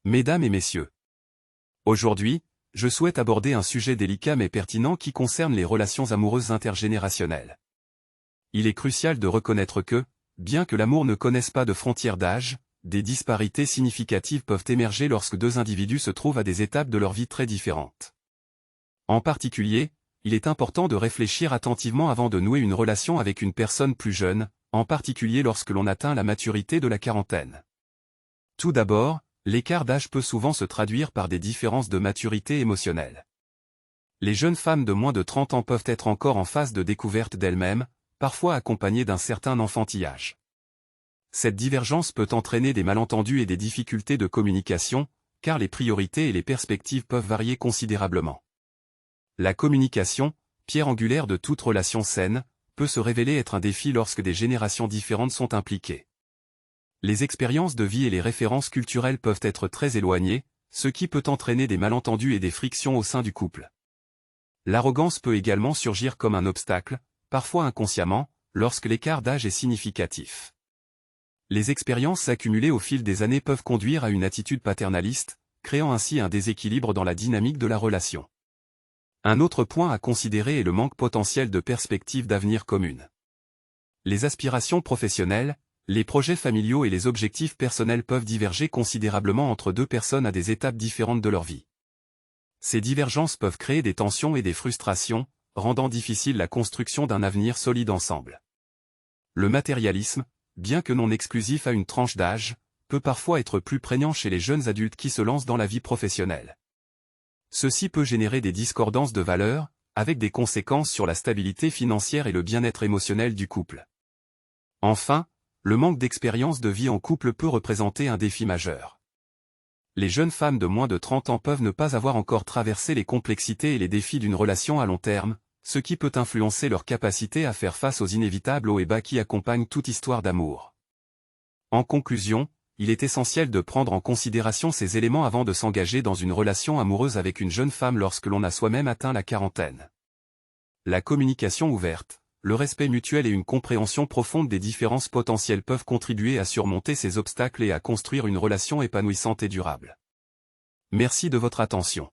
Mesdames et messieurs, aujourd'hui, je souhaite aborder un sujet délicat mais pertinent qui concerne les relations amoureuses intergénérationnelles. Il est crucial de reconnaître que, bien que l'amour ne connaisse pas de frontières d'âge, des disparités significatives peuvent émerger lorsque deux individus se trouvent à des étapes de leur vie très différentes. En particulier, il est important de réfléchir attentivement avant de nouer une relation avec une personne plus jeune, en particulier lorsque l'on atteint la maturité de la quarantaine. Tout d'abord, l'écart d'âge peut souvent se traduire par des différences de maturité émotionnelle. Les jeunes femmes de moins de 30 ans peuvent être encore en phase de découverte d'elles-mêmes, parfois accompagnées d'un certain enfantillage. Cette divergence peut entraîner des malentendus et des difficultés de communication, car les priorités et les perspectives peuvent varier considérablement. La communication, pierre angulaire de toute relation saine, peut se révéler être un défi lorsque des générations différentes sont impliquées. Les expériences de vie et les références culturelles peuvent être très éloignées, ce qui peut entraîner des malentendus et des frictions au sein du couple. L'arrogance peut également surgir comme un obstacle, parfois inconsciemment, lorsque l'écart d'âge est significatif. Les expériences accumulées au fil des années peuvent conduire à une attitude paternaliste, créant ainsi un déséquilibre dans la dynamique de la relation. Un autre point à considérer est le manque potentiel de perspectives d'avenir communes. Les aspirations professionnelles, les projets familiaux et les objectifs personnels peuvent diverger considérablement entre deux personnes à des étapes différentes de leur vie. Ces divergences peuvent créer des tensions et des frustrations, rendant difficile la construction d'un avenir solide ensemble. Le matérialisme, bien que non exclusif à une tranche d'âge, peut parfois être plus prégnant chez les jeunes adultes qui se lancent dans la vie professionnelle. Ceci peut générer des discordances de valeurs, avec des conséquences sur la stabilité financière et le bien-être émotionnel du couple. Enfin, le manque d'expérience de vie en couple peut représenter un défi majeur. Les jeunes femmes de moins de 30 ans peuvent ne pas avoir encore traversé les complexités et les défis d'une relation à long terme, ce qui peut influencer leur capacité à faire face aux inévitables hauts et bas qui accompagnent toute histoire d'amour. En conclusion, il est essentiel de prendre en considération ces éléments avant de s'engager dans une relation amoureuse avec une jeune femme lorsque l'on a soi-même atteint la quarantaine. La communication ouverte, le respect mutuel et une compréhension profonde des différences potentielles peuvent contribuer à surmonter ces obstacles et à construire une relation épanouissante et durable. Merci de votre attention.